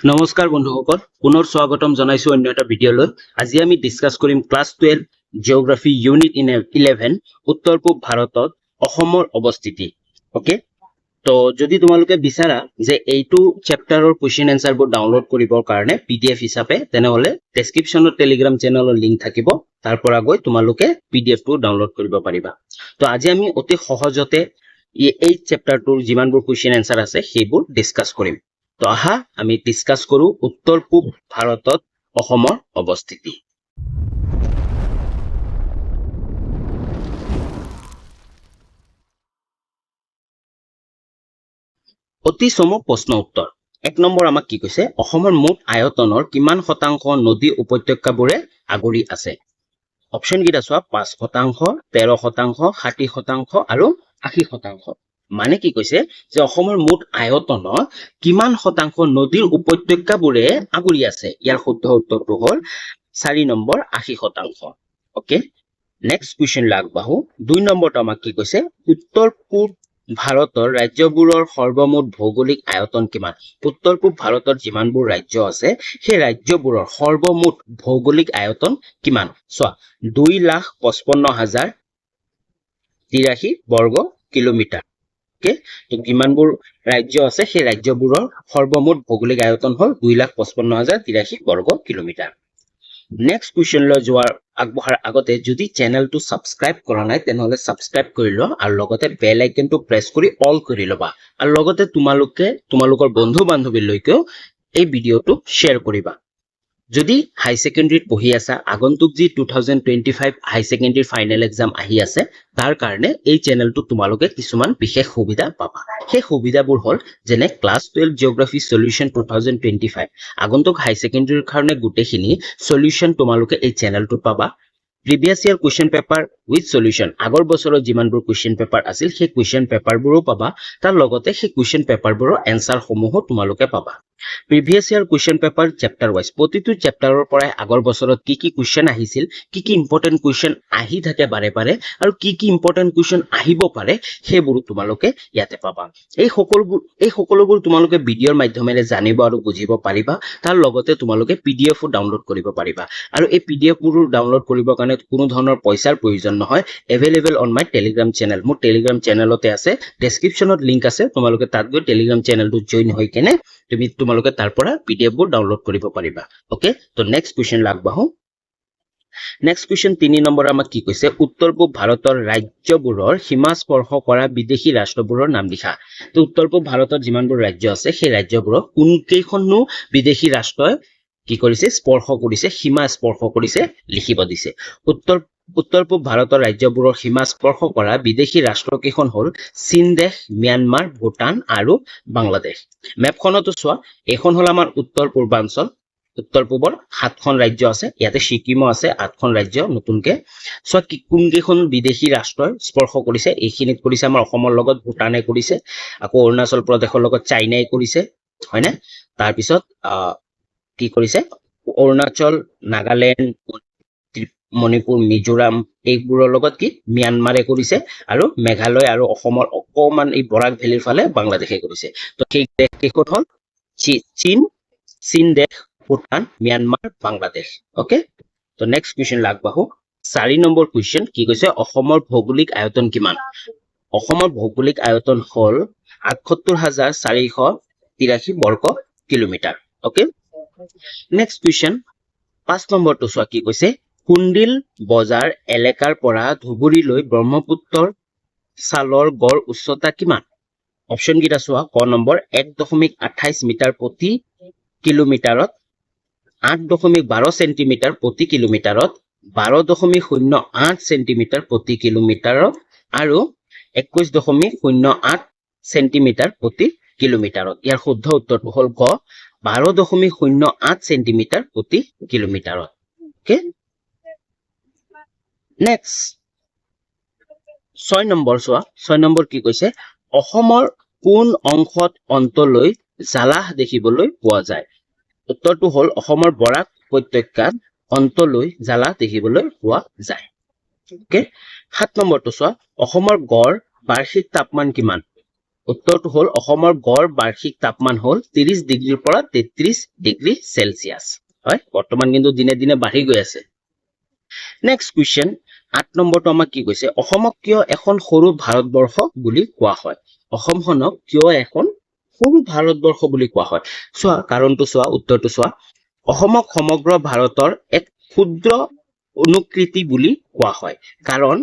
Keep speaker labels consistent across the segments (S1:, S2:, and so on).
S1: নমস্কাৰ বন্ধুসকল পুনৰ স্বাগতম জনাইছো অন্য এটা ভিডিঅলৈ আজি আমি ডিসকাস কৰিম ক্লাস 12 জিওগ্ৰাফি ইউনিট 11 উত্তৰ পূব ভাৰতত অসমৰ অৱস্থিতি ওকে তো যদি তোমালোকে বিচাৰা যে এইটো চেপ্টাৰৰ কোৱেশ্চন আনসাৰ বোৰ ডাউনলোড কৰিবৰ কাৰণে পিডিএফ হিচাপে তেনেহলে ডেসক্ৰিপচনত টেলিগ্ৰাম চেনেলৰ লিংক থাকিব তাৰ পৰা গৈ তোমালোকে পিডিএফ টো ডাউনলোড কৰিব পাৰিবা তো আজি আমি অতি সহজতে এই চেপ্টাৰটোৰ যিমানবোৰ কোৱেশ্চন আনসাৰ আছে সেইবোৰ ডিসকাস কৰিম তো আহা আমি ডিসকাস কৰো উত্তৰ পূব ভাৰতত অসমৰ অৱস্থিতি অতি চমু প্ৰশ্ন উত্তৰ এক নম্বৰ আমাক কি কৈছে অসমৰ মুঠ আয়তনৰ কিমান শতাংশ নদী উপত্যকাবোৰে আগৰি আছে অপচন গিটা চোৱা 5% 13% 60% আৰু 80% মানে কি কৈছে যে অসমৰ মুঠ আয়তনৰ কিমান শতাংশ নদীৰ উপত্যকাবোৰে আগৰি আছে ইয়াৰ শুদ্ধ উত্তৰটো হ'ল 4 নম্বৰ 80% ওকে নেক্সট কোৱেশ্চন লাগবাহু 2 নম্বৰটো আমাক কি কৈছে উত্তৰ পূব ভাৰতৰ ৰাজ্যবোৰৰ সৰ্বমুঠ ভৌগোলিক আয়তন কিমান উত্তৰ পূব ভাৰতৰ যিমানবোৰ ৰাজ্য আছে সেই ৰাজ্যবোৰৰ সৰ্বমুঠ ভৌগোলিক আয়তন কিমান চোৱা 2,55,083 বৰ্গ কিলোমিটাৰ ওকে তো কিমানবোৰ ৰাজ্য আছে সেই ৰাজ্যবোৰৰ সৰ্বমুঠ ভৌগোলিক আয়তন হ'ল 2,55,083 বৰ্গ কিলোমিটাৰ নেক্সট কোৱেশ্চন লৈ যোৱাৰ আগবঢ়াৰ আগতে যদি চেনেলটো সাবস্ক্ৰাইব কৰা নাই তেনেহলে সাবস্ক্ৰাইব কৰি ল আৰু লগতে বেল আইকনটো প্ৰেছ কৰি অল কৰি লবা আৰু লগতে তোমালোকৰ বন্ধু বান্ধৱীলৈকেও এই ভিডিঅটো শেয়াৰ কৰিবা যদি হাই সেকেন্ডাৰীত পঢ়ি আছা আগন্তুক যি 2025 হাই সেকেন্ডাৰী ফাইনেল এক্সাম আহি আছে তাৰ কাৰণে এই চেনেলটো তোমালোকে কিছুমান বিশেষ সুবিধা পাবা সেই সুবিধাবোৰ হ'ল যেনে ক্লাস 12 জিওগ্ৰাফি সলিউশন 2025 আগন্তুক হাই সেকেন্ডাৰীৰ কাৰণে গুটেখিনি সলিউশন তোমালোকে এই চেনেলটো পাবা প্ৰিভিয়াস ইয়াৰ কোৱেশ্চন পেপাৰ উইথ সলিউশন আগৰ বছৰৰ যিমানবোৰ কোৱেশ্চন পেপাৰ আছিল সেই কোৱেশ্চন পেপাৰবোৰো পাবা তাৰ লগতে সেই কোৱেশ্চন পেপাৰবোৰৰ এনসাৰ সমূহ তোমালোকে পাবা প্ৰিভিয়াস ইয়াৰ কোৱেশ্চন পেপাৰ চেপ্টাৰ ওয়াইজ প্ৰতিটো চেপ্টাৰৰ পৰাই আগৰ বছৰত কি কোৱেশ্চন আহিছিল কি ইম্পৰ্টেন্ট কোৱেশ্চন আহি থাকে বাৰে বাৰে আৰু কি ইম্পৰ্টেন্ট কোৱেশ্চন আহিব পাৰে সেইবোৰ তোমালোকে ইয়াতে পাবা এই সকলোবোৰ তোমালোকে ভিডিঅৰ মাধ্যমেৰে জানিব আৰু বুজিব পাৰিবা তাৰ লগতে তোমালোকে পিডিএফও ডাউনলোড কৰিব পাৰিবা আৰু এই পিডিএফবোৰ ডাউনলোড কৰিবৰ কাৰণে কোনো ধৰণৰ পইচাৰ প্ৰয়োজন নহয় available on my Telegram channel মোৰ টেলিগ্ৰাম চেনেলতে আছে ডেসক্ৰিপচনত লিংক আছে তোমালোকে তাত গৈ টেলিগ্ৰাম চেনেলটো জয়েন হৈ কেনে তোমালোকে তাৰ পৰা পিডিএফ বোৰ ডাউনলোড কৰিব পাৰিবা ওকে তো নেক্সট কোৱেশ্চন লাগবাহু নেক্সট কোৱেশ্চন 3 নম্বৰ আমাক কি কৈছে উত্তৰ পূব ভাৰতৰ ৰাজ্যবোৰৰ সীমা স্পৰ্শ কৰা বিদেশী ৰাষ্ট্ৰবোৰৰ নাম লিখা তো উত্তৰ পূব ভাৰতৰ যিমানবোৰ ৰাজ্য আছে সেই ৰাজ্যবোৰৰ কোনকেইখননো বিদেশী ৰাষ্ট্ৰই কি কৰিছে স্পৰ্শ কৰিছে সীমা স্পৰ্শ কৰিছে লিখিব দিছে উত্তৰ পূব ভাৰতৰ ৰাজ্যবোৰৰ সীমা স্পৰ্শ কৰা বিদেশী ৰাষ্ট্ৰকেইখন হ'ল চীন দেশ ম্যানমাৰ ভূটান আৰু বাংলাদেশ মেপখনতো চোৱা এখন হ'ল আমাৰ উত্তৰ পূৰ্বাঞ্চল উত্তৰ পূবৰ 7খন ৰাজ্য আছে ইয়াতে সিকিমো আছে 8খন ৰাজ্য নতুনকে সো কোনকেইখন বিদেশী ৰাষ্ট্ৰই স্পৰ্শ কৰিছে এইখিনিত কৰিছে আমাৰ অসমৰ লগত ভূটানে কৰিছে আকৌ অৰুণাচল প্ৰদেশৰ লগত চাইনাই কৰিছে হয়নে তাৰ পিছত কি কৰিছে অৰুণাচল নাগালেণ্ড মণিপুৰ মিজোৰাম এইবোৰৰ লগত কি ম্যানমাৰে কৰিছে আৰু মেঘালয় আৰু অসমৰ অকমান এই বৰাক ভেলীৰ ফালে বাংলাদেশে কৰিছে তো সেই দেশকেইখন হ'ল চীন দেশ ভূটান ম্যানমাৰ বাংলাদেশ ওকে তো নেক্সট কোৱেশ্চন লাগবাহু 4 নম্বৰ কোৱেশ্চন কি কৈছে অসমৰ ভৌগোলিক আয়তন কিমান অসমৰ ভৌগোলিক আয়তন হ'ল ৭৮,৪৮৩ বৰ্গ কিলোমিটাৰ ওকে নেক্সট কোৱেশ্চন 5 নম্বৰটো চোৱা কি কৈছে কুণ্ডিল বজাৰ এলেকাৰ পৰা ধুবুৰীলৈ ব্ৰহ্মপুত্ৰৰ চালৰ গড় উচ্চতা কিমান অপচন গিটা চোৱা ক নম্বৰ 1.28 মিটাৰ প্ৰতি কিলোমিটাৰত 8.12 সেন্টিমিটাৰ প্ৰতি কিলোমিটাৰত 12.08 সেন্টিমিটাৰ প্ৰতি কিলোমিটাৰত আৰু 21.08 সেন্টিমিটাৰ প্ৰতি কিলোমিটাৰত ইয়াৰ শুদ্ধ উত্তৰটো হ'ল ক 12.08 সেন্টিমিটাৰ প্ৰতি কিলোমিটাৰত ওকে নেক্সট 6 নম্বৰ চোৱা 6 নম্বৰ কি কৈছে অসমৰ কোন অংশত অন্তলৈ জালাহ দেখিবলৈ পোৱা যায় উত্তৰটো হ'ল অসমৰ বৰাক উপত্যকাত অন্তলৈ জালাহ দেখিবলৈ পোৱা যায় ওকে 7 নম্বৰটো চোৱা অসমৰ গড় বাৰ্ষিক তাপমান কিমান উত্তৰটো হ'ল অসমৰ গড় বাৰ্ষিক তাপমান হ'ল 30 ডিগ্ৰীৰ পৰা 33 ডিগ্ৰী চেলচিয়াছ হয় বৰ্তমান কিন্তু দিনে দিনে বাঢ়ি গৈ আছে নেক্সট কুৱেশ্যন 8 নম্বৰটো আমাক কি কৈছে অসমক কিয় এখন সৰু ভাৰতবৰ্ষ বুলি কোৱা হয় অসমখনক কিয় এখন সৰু ভাৰতবৰ্ষ বুলি কোৱা হয় চোৱা কাৰণটো চোৱা উত্তৰটো চোৱা অসমক সমগ্ৰ ভাৰতৰ এক ক্ষুদ্ৰ অনুকৃতি বুলি কোৱা হয় কাৰণ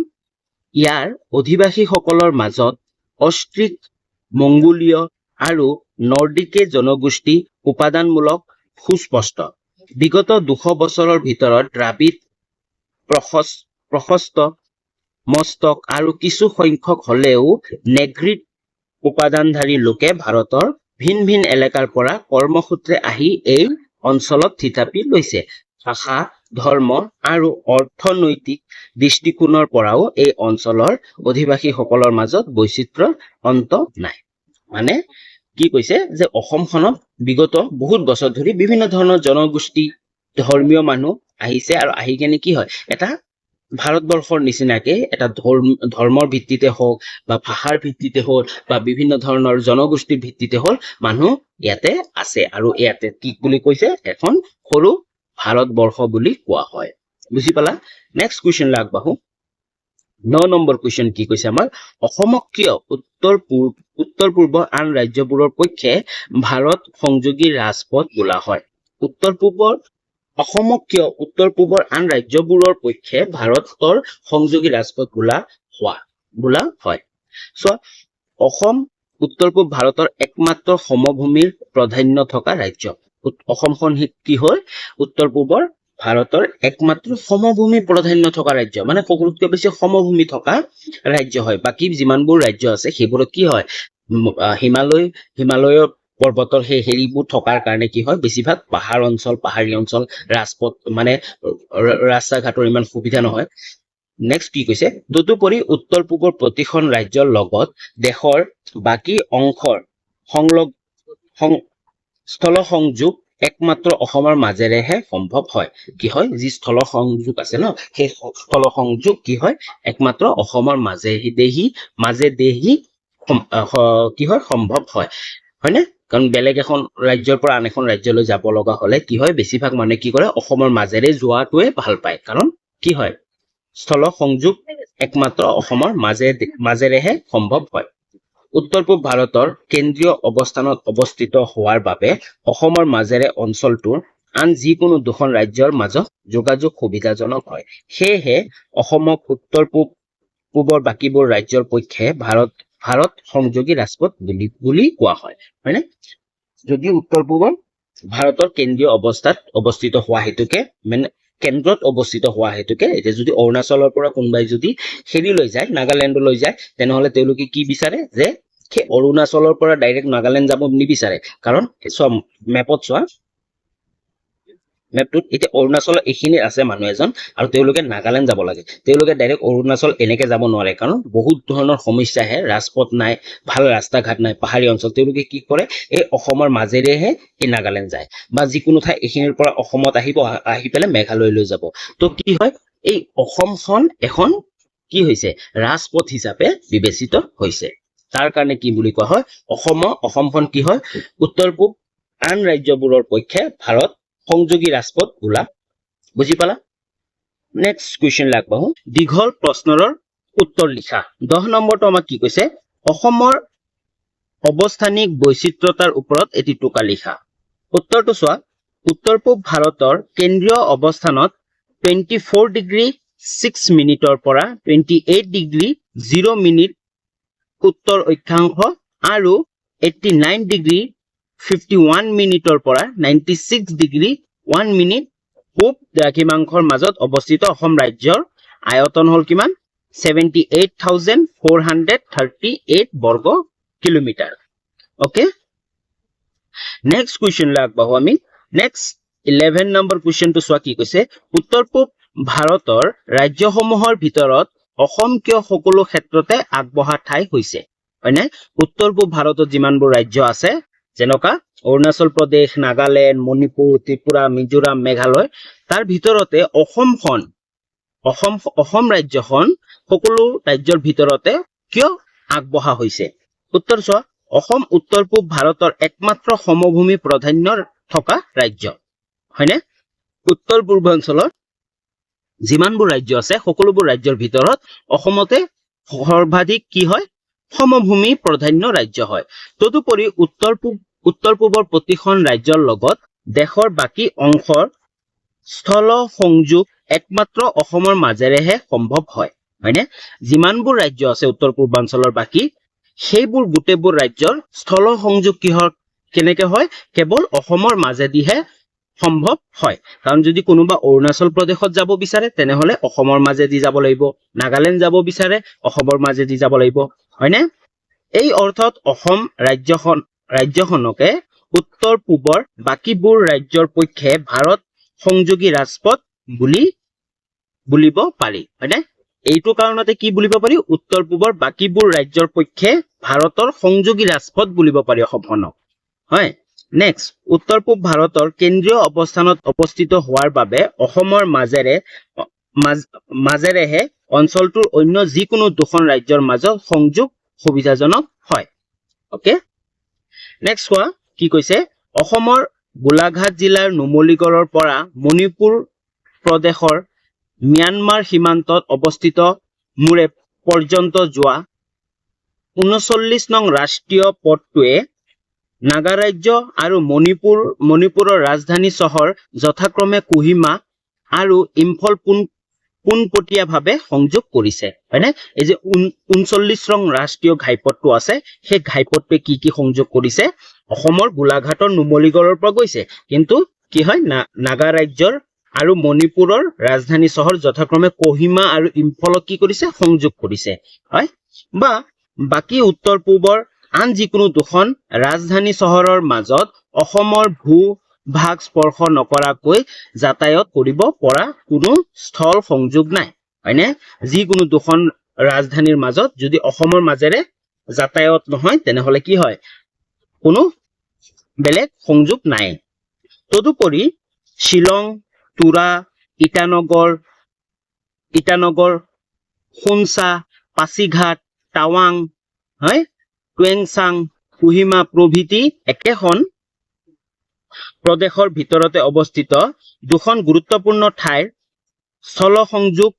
S1: ইয়াৰ অধিবাসীসকলৰ মাজত অষ্ট্ৰিক মংগোলীয় আৰু নৰ্ডিকে জনগোষ্ঠী উপাদানমূলক সুস্পষ্ট বিগত 200 বছৰৰ ভিতৰত দ্ৰাবিড প্ৰশস্ত মস্তক আৰু কিছু সংখ্যক হলেও নেগ্ৰিড উপাদানধাৰী লোকে ভাৰতৰ ভিন ভিন এলেকাৰ পৰা কৰ্মসূত্ৰে আহি এই অঞ্চলত থিতাপি লৈছে ভাষা ধৰ্ম আৰু অৰ্থনৈতিক দৃষ্টিকোণৰ পৰাও এই অঞ্চলৰ অধিবাসীসকলৰ মাজত বৈচিত্ৰ্যৰ অন্ত নাই মানে কি কৈছে যে অসমখনত বিগত বহুত বছৰ ধৰি বিভিন্ন ধৰণৰ জনগোষ্ঠী ধৰ্মীয় মানুহ আহিছে আৰু আহি কেনে কি হয় এটা ভাৰতবৰ্ষৰ নিচিনাকে এটা ধৰ্মৰ ভিত্তিতে হওক বা ভাষাৰ ভিত্তিতে হওক বা বিভিন্ন ধৰণৰ জনগোষ্ঠীৰ ভিত্তিতে হল মানুহ ইয়াতে আছে আৰু ইয়াতে কি বুলি কৈছে এখন সৰু ভাৰতবৰ্ষ বুলি কোৱা হয় বুজি পালা নেক্সট কুৱেশ্যন আগবাঢ়ো 9 নম্বৰ কুৱেশ্যন কি কৈছে আমাৰ অসমক কিয় উত্তৰ পূৰ্বৰ আন ৰাজ্যবোৰৰ পক্ষে ভাৰত সংযোগী ৰাজপথ বোলা হয় অসমক কিয় উত্তৰ পূৰ্বৰ আন ৰাজ্যবোৰৰ পক্ষে ভাৰতৰ সংযোগী ৰাজপথ বোলা হয় চ অসম উত্তৰ পূব ভাৰতৰ একমাত্ৰ সমভূমিৰ প্ৰাধান্য থকা ৰাজ্য অসমখন কি হয় উত্তৰ পূবৰ ভাৰতৰ একমাত্ৰ সমভূমি প্ৰাধান্য থকা ৰাজ্য মানে সকলোতকৈ বেছি সমভূমি থকা ৰাজ্য হয় বাকি যিমানবোৰ ৰাজ্য আছে সেইবোৰত কি হয় হিমালয়ৰ পৰ্বতৰ সেই হেৰিবোৰ থকাৰ কাৰণে কি হয় বেছিভাগ পাহাৰী অঞ্চল ৰাজপথ মানে ৰাস্তা ঘাটৰ ইমান সুবিধা নহয় নেক্সট কি কৈছে তদুপৰি উত্তৰ পূবৰ প্ৰতিখন ৰাজ্যৰ লগত দেশৰ বাকী অংশৰ স্থল সংযোগ একমাত্ৰ অসমৰ মাজেৰেহে সম্ভৱ হয় কি হয় যি স্থল সংযোগ আছে ন সেই স্থল সংযোগ কি হয় একমাত্ৰ অসমৰ মাজেদেহি কি হয় সম্ভৱ হয় হয়নে কাৰণ বেলেগ এখন ৰাজ্যৰ পৰা আন এখন ৰাজ্যলৈ যাব লগা হলে কি হয় বেছিভাগ মানুহে কি কৰে অসমৰ মাজেৰে যোৱাটোৱে ভাল পায় কাৰণ কি হয় স্থল সংযোগ একমাত্ৰ অসমৰ মাজেৰেহে সম্ভৱ হয় উত্তৰ পূব ভাৰতৰ কেন্দ্ৰীয় অৱস্থানত অৱস্থিত হোৱাৰ বাবে অসমৰ মাজেৰে অঞ্চলটোৰ আন যিকোনো দুখন ৰাজ্যৰ মাজত যোগাযোগ সুবিধাজনক হয় সেয়েহে অসমক উত্তৰ পূবৰ বাকীবোৰ ৰাজ্যৰ পক্ষে ভাৰত সংযোগী ৰাজপথ বুলি কোৱা হয় হয়নে যদি উত্তৰ পূবৰ ভাৰতৰ কেন্দ্ৰীয় অৱস্থাত অৱস্থিত হোৱা হেতুকে মানে কেন্দ্ৰত অৱস্থিত হোৱা হেতুকে এতিয়া যদি অৰুণাচলৰ পৰা কোনোবাই যদি হেৰি লৈ যায় নাগালেণ্ডলৈ যায় তেনেহলে তেওঁলোকে কি বিচাৰে যে সেই অৰুণাচলৰ পৰা ডাইৰেক্ট নাগালেণ্ড যাব নিবিচাৰে কাৰণ চোৱা মেপত চোৱা মেপটোত এতিয়া অৰুণাচলৰ এইখিনি আছে মানুহ এজন আৰু তেওঁলোকে নাগালেণ্ড যাব লাগে তেওঁলোকে ডাইৰেক্ট অৰুণাচল এনেকে যাব নোৱাৰে কাৰণ বহুত ধৰণৰ সমস্যা আহে ৰাজপথ নাই ভাল ৰাস্তা ঘাট নাই পাহাৰী অঞ্চল তেওঁলোকে কি কৰে এই অসমৰ মাজেৰেহে এই নাগালেণ্ড যায় বা যিকোনো ঠাই এইখিনিৰ পৰা অসমত আহি পেলাই মেঘালয়লৈ যাব তো কি হয় এই অসমখন এখন কি হৈছে ৰাজপথ হিচাপে বিবেচিত হৈছে তাৰ কাৰণে কি বুলি কোৱা হয় অসমখন কি হয় উত্তৰ পূব আন ৰাজ্যবোৰৰ পক্ষে ভাৰত সংযোগী ৰাজপথ বোলা বুজি পালা নেক্সট কুৱেশ্যন আগবাঢ়ো দীঘল প্ৰশ্নৰ উত্তৰ লিখা 10 নম্বৰটো আমাক কি কৈছে অসমৰ অৱস্থানিক বৈচিত্ৰতাৰ ওপৰত এটি টোকা লিখা উত্তৰটো চোৱা উত্তৰ পূব ভাৰতৰ কেন্দ্ৰীয় অৱস্থানত 24 ডিগ্ৰী 6 মিনিটৰ পৰা 28 ডিগ্ৰী 0 মিনিট উত্তৰ অক্ষাংশ আৰু 89 ডিগ্ৰী 51 মিনিটৰ পৰা 96 ডিগ্ৰী 1 মিনিট পূব দ্ৰাঘিমাংশৰ মাজত অৱস্থিত অসম ৰাজ্যৰ আয়তন হল কিমান 78,438 বৰ্গ কিলোমিটাৰ ওকে নেক্সট কুৱেশ্যন আগবাঢ়ো আমি নেক্সট 11 নম্বৰ কুৱেশ্যনটো চোৱা কি কৈছে উত্তৰ পূব ভাৰতৰ ৰাজ্যসমূহৰ ভিতৰত অসম কিয় সকলো ক্ষেত্ৰতে আগবঢ়া ঠাই হৈছে হয়নে উত্তৰ পূব ভাৰতত যিমানবোৰ ৰাজ্য আছে যেনেকা অৰুণাচল প্ৰদেশ নাগালেণ্ড মণিপুৰ ত্ৰিপুৰা মিজোৰাম মেঘালয় তাৰ ভিতৰতে অসম ৰাজ্যখন সকলো ৰাজ্যৰ ভিতৰতে কিয় আগবঢ়া হৈছে উত্তৰ চোৱা অসম উত্তৰ পূব ভাৰতৰ একমাত্ৰ সমভূমি প্ৰাধান্য থকা ৰাজ্য হয়নে উত্তৰ পূৰ্বাঞ্চলত যিমানবোৰ ৰাজ্য আছে সকলোবোৰ ৰাজ্যৰ ভিতৰত অসমতে সৰ্বাধিক কি হয় সমভূমি প্ৰাধান্য ৰাজ্য হয় তদুপৰি উত্তৰ পূবৰ প্ৰতিখন ৰাজ্যৰ লগত দেশৰ বাকী অংশৰ স্থল সংযোগ একমাত্ৰ অসমৰ মাজেৰেহে সম্ভৱ হয় হয়নে যিমানবোৰ ৰাজ্য আছে উত্তৰ পূৰ্বাঞ্চলৰ বাকী সেইবোৰ গোটেইবোৰ ৰাজ্যৰ স্থল সংযোগ কিহৰ কেনেকে হয় কেৱল অসমৰ মাজেদিহে সম্ভৱ হয় কাৰণ যদি কোনোবা অৰুণাচল প্ৰদেশত যাব বিচাৰে তেনেহলে অসমৰ মাজেদি যাব লাগিব নাগালেণ্ড যাব বিচাৰে অসমৰ মাজেদি যাব লাগিব হয়নে এই অৰ্থত অসম ৰাজ্যখনকে উত্তৰ পূবৰ বাকীবোৰ ৰাজ্যৰ পক্ষে ভাৰত সংযোগী ৰাজপথ বুলিব পাৰি হয়নে এইটো কাৰণতে কি বুলিব পাৰি উত্তৰ পূবৰ বাকীবোৰ ৰাজ্যৰ পক্ষে ভাৰতৰ সংযোগী ৰাজপথ বুলিব পাৰি অসমখনক হয় নেক্সট উত্তৰ পূব ভাৰতৰ কেন্দ্ৰীয় অৱস্থানত অৱস্থিত হোৱাৰ বাবে অসমৰ মাজেৰেহে অঞ্চলটোৰ অন্য যিকোনো দুখন ৰাজ্যৰ মাজত সংযোগ সুবিধাজনক হয় ওকে নেক্সট কোৱা কি কৈছে অসমৰ গোলাঘাট জিলাৰ নুমলীগড়ৰ পৰা মণিপুৰ প্ৰদেশৰ ম্যানমাৰ সীমান্তত অৱস্থিত মুৰে পৰ্যন্ত যোৱা 39 নং ৰাষ্ট্ৰীয় পথটোৱে নাগা ৰাজ্য আৰু মণিপুৰৰ ৰাজধানী চহৰ যথাক্ৰমে কোহিমা আৰু ইম্ফল পোনপটীয়াভাৱে সংযোগ কৰিছে হয়নে এই যে 39 নং ৰাষ্ট্ৰীয় ঘাইপথটো আছে সেই ঘাইপথটোৱে কি সংযোগ কৰিছে অসমৰ গোলাঘাটৰ নুমলীগড়ৰ পৰা গৈছে কিন্তু কি হয় নাগা ৰাজ্যৰ আৰু মণিপুৰৰ ৰাজধানী চহৰ যথাক্ৰমে কোহিমা আৰু ইম্ফলক কি কৰিছে সংযোগ কৰিছে হয় বা বাকী উত্তৰ পূবৰ আন যিকোনো দুখন ৰাজধানী চহৰৰ মাজত অসমৰ ভূ-ভাগ স্পৰ্শ নকৰাকৈ যাতায়াত কৰিব পৰা কোনো স্থল সংযোগ নাই হয়নে যিকোনো দুখন ৰাজধানীৰ মাজত যদি অসমৰ মাজেৰে যাতায়াত নহয় তেনেহলে কি হয় কোনো বেলেগ সংযোগ নাই তদুপৰি শিলং তুৰা ইটানগৰ খুনচা পাছিঘাট টাৱাং হয় টুৱেংচাং কোহিমা প্ৰভৃতি একেখন প্ৰদেশৰ ভিতৰতে অৱস্থিত দুখন গুৰুত্বপূৰ্ণ ঠাইৰ স্থল সংযোগ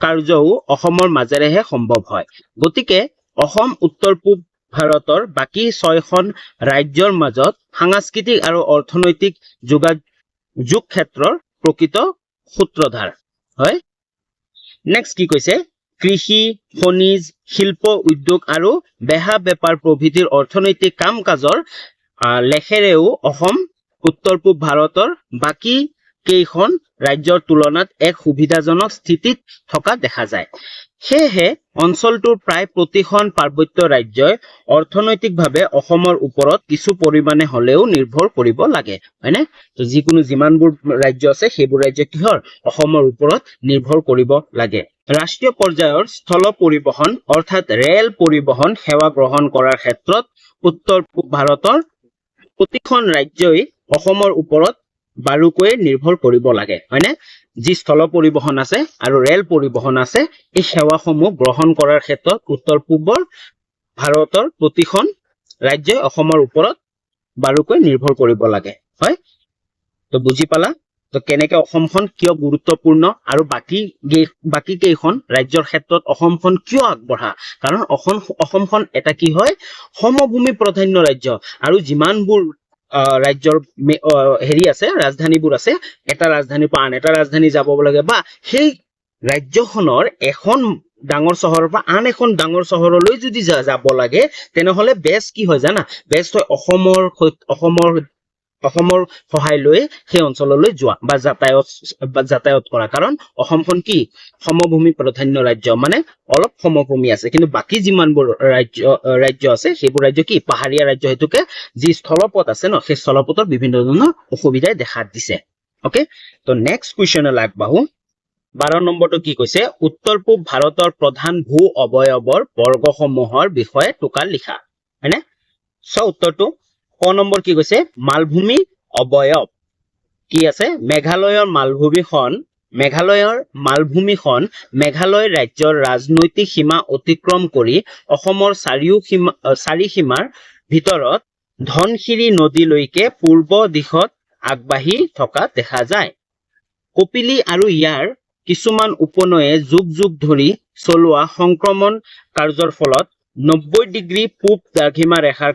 S1: কাৰ্যও অসমৰ মাজেৰেহে সম্ভৱ হয় গতিকে অসম উত্তৰ পূব ভাৰতৰ বাকী 6খন ৰাজ্যৰ মাজত সাংস্কৃতিক আৰু অৰ্থনৈতিক যোগ ক্ষেত্ৰৰ প্ৰকৃত সূত্ৰধাৰ হয় নেক্সট কি কৈছে কৃষি খনিজ শিল্প উদ্যোগ আৰু বেহা বেপাৰ প্ৰভৃতিৰ অৰ্থনৈতিক কাম কাজৰ লেখেৰেও অসম উত্তৰ পূব ভাৰতৰ বাকী কেইখন ৰাজ্যৰ তুলনাত এক সুবিধাজনক স্থিতিত থকা দেখা যায় সেয়েহে অঞ্চলটোৰ প্ৰায় প্ৰতিখন পাৰ্বত্য ৰাজ্যই অৰ্থনৈতিকভাৱে অসমৰ ওপৰত কিছু পৰিমাণে হলেও নিৰ্ভৰ কৰিব লাগে হয়নে তো যিমানবোৰ ৰাজ্য আছে সেইবোৰ ৰাজ্য কিহৰ অসমৰ ওপৰত নিৰ্ভৰ কৰিব লাগে ৰাষ্ট্ৰীয় পৰ্যায়ৰ স্থল পৰিবহন অৰ্থাৎ ৰেল পৰিবহন সেৱা গ্ৰহণ কৰাৰ ক্ষেত্ৰত উত্তৰ পূব ভাৰতৰ প্ৰতিখন ৰাজ্যই অসমৰ ওপৰত বাৰুকৈ নিৰ্ভৰ কৰিব লাগে হয়নে যি স্থল পৰিবহন আছে আৰু ৰেল পৰিবহন আছে এই সেৱাসমূহ গ্ৰহণ কৰাৰ ক্ষেত্ৰত উত্তৰ পূবৰ ভাৰতৰ প্ৰতিখন ৰাজ্যই অসমৰ ওপৰত বাৰুকৈ নিৰ্ভৰ কৰিব লাগে হয় তো বুজি পালা তো কেনেকে অসমখন কিয় গুৰুত্বপূৰ্ণ আৰু বাকী কেইখন ৰাজ্যৰ ক্ষেত্ৰত অসমখন কিয় আগবঢ়া কাৰণ অসমখন এটা কি হয় সমভূমি প্ৰাধান্য ৰাজ্য আৰু যিমানবোৰ ৰাজ্যৰ হেৰি আছে ৰাজধানীবোৰ আছে এটা ৰাজধানীৰ পৰা আন এটা ৰাজধানী যাব লাগে বা সেই ৰাজ্যখনৰ এখন ডাঙৰ চহৰৰ পৰা আন এখন ডাঙৰ চহৰলৈ যদি যাব লাগে তেনেহলে বেষ্ট কি হয় জানা বেষ্ট হয় অসমৰ সহায় লৈ সেই অঞ্চললৈ যোৱা বা যাতায়াত কৰা কাৰণ অসমখন কি সমভূমি প্ৰাধান্য ৰাজ্য মানে অলপ সমভূমি আছে কিন্তু বাকী যিমানবোৰ ৰাজ্য আছে সেইবোৰ ৰাজ্য কি পাহাৰীয়া ৰাজ্য হেতুকে যি স্থলপথ আছে ন সেই স্থলপথৰ বিভিন্ন ধৰণৰ অসুবিধাই দেখা দিছে ওকে তো নেক্সট কুৱেশ্যনলৈ আগবাঢ়ো 12 নম্বৰটো কি কৈছে উত্তৰ পূব ভাৰতৰ প্ৰধান ভূ অৱয়বৰ বৰ্গসমূহৰ বিষয়ে টোকা লিখা হয়নে উত্তৰটো ক নম্বৰ কি কৈছে মালভূমি অৱয়ব কি আছে মেঘালয়ৰ মালভূমিখন মেঘালয় ৰাজ্যৰ ৰাজনৈতিক সীমা অতিক্ৰম কৰি অসমৰ চাৰি সীমাৰ ভিতৰত ধনশিৰি নদীলৈকে পূৰ্ব দিশত আগবাঢ়ি থকা দেখা যায়। কপিলী আৰু ইয়াৰ কিছুমান উপনৈয়ে যুগ যুগ ধৰি চলোৱা সংক্ৰমণ কাৰ্যৰ ফলত 90 ডিগ্ৰী পূব দ্ৰাঘিমা ৰেখাৰ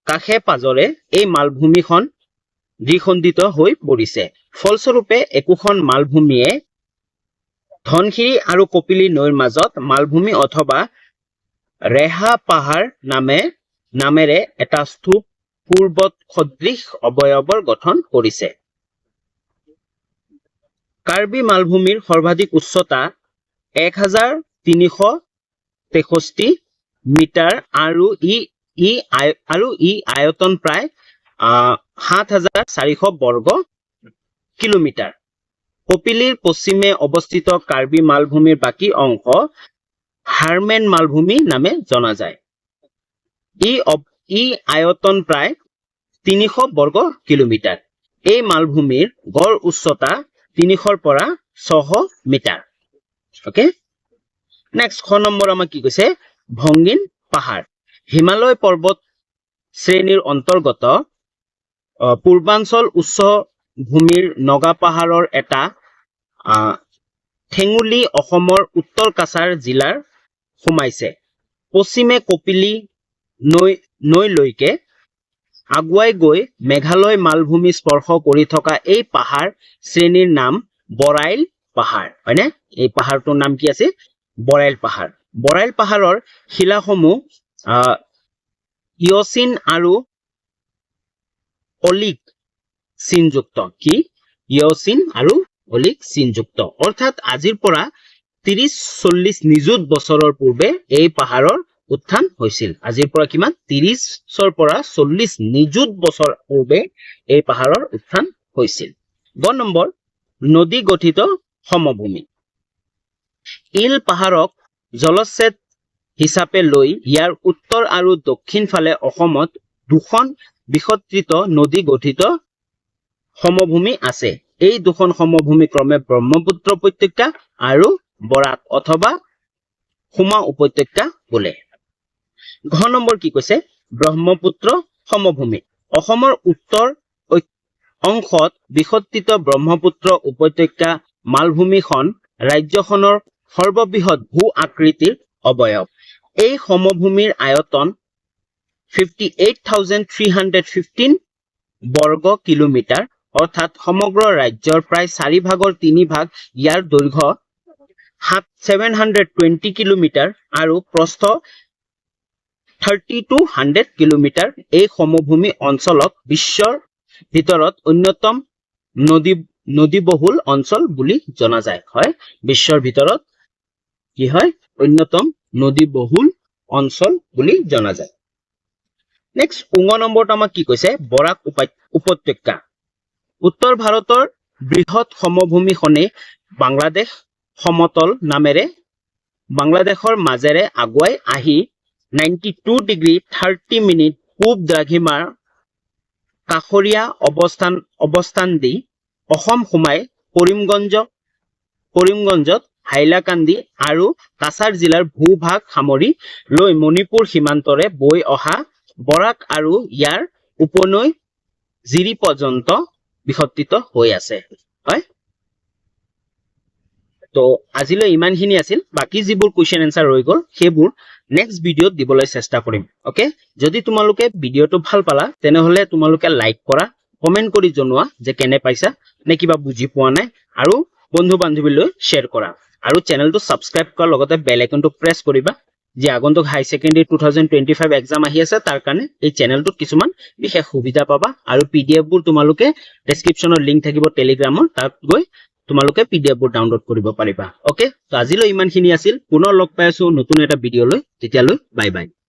S1: কাষে পাজৰে এই মালভূমিখন দ্বিখণ্ডিত হৈ পৰিছে। ফলস্বৰূপে একোখন মালভূমিয়ে ধনশিৰি আৰু কপিলী নৈৰ মাজত মালভূমি অথবা ৰেহা পাহাৰ নামেৰে এটা স্তূপ পূৰ্বত সদৃশ অৱয়ৱৰ গঠন কৰিছে। কাৰ্বি মালভূমিৰ সৰ্বাধিক উচ্চতা 1363 মিটাৰ আৰু ই আয়তন প্ৰায় 7400 বৰ্গ কিলোমিটাৰ। কপিলীৰ পশ্চিমে অৱস্থিত কাৰ্বি মালভূমিৰ বাকী অংশ হাৰমেন মালভূমি নামে জনা যায়। ই আয়তন প্ৰায় 300 বৰ্গ কিলোমিটাৰ। এই মালভূমিৰ গড় উচ্চতা 300 পৰা 600 মিটাৰ। ওকে, নেক্সট 6 নম্বৰ আমাক কি কৈছে? ভংগিন পাহাৰ। হিমালয় পৰ্বত শ্ৰেণীৰ অন্তৰ্গত পূৰ্বাঞ্চল উচ্চ ভূমিৰ নগা পাহাৰৰ এটা ঠেঙুলি অসমৰ উত্তৰ কাছাৰ জিলাৰ সোমাইছে। পশ্চিমে কপিলী নৈলৈকে আগুৱাই গৈ মেঘালয় মালভূমি স্পৰ্শ কৰি থকা এই পাহাৰ শ্ৰেণীৰ নাম বৰাইল পাহাৰ, হয়নে? এই পাহাৰটোৰ নাম কি আছে? বৰাইল পাহাৰ। বৰাইল পাহাৰৰ শিলাসমূহ ইয়চিন আৰু অলিক চিনযুক্ত। কি? ইয়চিন আৰু অলিক চিনযুক্ত। অৰ্থাৎ আজিৰ পৰা 30-40 নিযুত বছৰৰ পূৰ্বে এই পাহাৰৰ উত্থান হৈছিল। আজিৰ পৰা কিমান? 30-ৰ পৰা 40 নিযুত বছৰ পূৰ্বে এই পাহাৰৰ উত্থান হৈছিল। 2 নম্বৰ, নদী গঠিত সমভূমি। ইল পাহাৰক জলচ্ছেদ হিচাপে লৈ ইয়াৰ উত্তৰ আৰু দক্ষিণ ফালে অসমত 2খন বিস্তৃত নদী গঠিত সমভূমি আছে। এই 2খন সমভূমি ক্ৰমে ব্ৰহ্মপুত্ৰ উপত্যকা আৰু বৰাক অথবা সুমা উপত্যকা বোলে। ঘ নম্বৰ কি কৈছে? ব্ৰহ্মপুত্ৰ সমভূমি। অসমৰ উত্তৰ অংশত বিস্তৃত ব্ৰহ্মপুত্ৰ উপত্যকা মালভূমিখন ৰাজ্যখনৰ সৰ্ববৃহৎ ভূ আকৃতিৰ অৱয়ব। এই সমভূমিৰ আয়তন 58,315 বৰ্গ কিলোমিটাৰ, অৰ্থাৎ সমগ্ৰ ৰাজ্যৰ প্ৰায় 4 ভাগৰ 3 ভাগ। ইয়াৰ দৈৰ্ঘ্য 720 কিলোমিটাৰ আৰু প্ৰস্থ 30 to 100 কিলোমিটাৰ। এই সমভূমি অঞ্চলক বিশ্বৰ ভিতৰত অন্যতম নদীবহুল অঞ্চল বুলি জনা যায়। হয়, বিশ্বৰ ভিতৰত কি হয়? অন্যতম নদীবহুল অঞ্চল বুলি জনা যায়। নেক্সট 15 নম্বৰত আমাক কি কৈছে? বৰাক উপত্যকা। উত্তৰ ভাৰতৰ বৃহৎ সমভূমিখনে বাংলাদেশ সমতল নামেৰে বাংলাদেশৰ মাজেৰে আগুৱাই আহি 92 ডিগ্ৰী 30 মিনিট পূব দ্ৰাঘিমাৰ কাষৰীয়া অৱস্থান দি অসম সোমাই কৰিমগঞ্জত হাইলাকান্দি আৰু কাছাৰ জিলাৰ ভূভাগ সামৰি লৈ মণিপুৰ সীমান্তৰে বৈ অহা বৰাক আৰু ইয়াৰ উপনৈ জিৰি পৰ্যন্ত বিস্তৃত হৈ আছে। হয়, তো আজিলৈ ইমানখিনি আছিল। বাকি যিবোৰ কুৱেশ্যন এনসাৰ ৰৈ গ'ল সেইবোৰ নেক্সট ভিডিঅ'ত দিবলৈ চেষ্টা কৰিম। ওকে, যদি তোমালোকে ভিডিঅ'টো ভাল পালা তেনেহলে তোমালোকে লাইক কৰা, কমেন্ট কৰি জনোৱা যে কেনে পাইছা নে কিবা বুজি পোৱা নাই, আৰু বন্ধু বান্ধৱীলৈ শ্বেয়াৰ কৰা, আৰু চেনেলটো সাবস্ক্ৰাইব কৰাৰ লগতে বেল আইকনটো প্ৰেছ কৰিবা যে আগন্তুক হাই সেকেন্ডাৰী 2025 এক্সাম আহি আছে, তাৰ কাৰণে এই চেনেলটোত কিছুমান বিশেষ সুবিধা পাবা। আৰু পিডিএফ বোৰ তোমালোকে ডেসক্ৰিপচনৰ লিংক থাকিব টেলিগ্ৰামৰ, তাত গৈ তোমালোকে পিডিএফ বোৰ ডাউনলোড কৰিব পাৰিবা। ওকে, তো আজিলৈ ইমানখিনি আছিল। পুনৰ লগ পাই আছো নতুন এটা ভিডিঅ লৈ। তেতিয়ালৈ বাই বাই।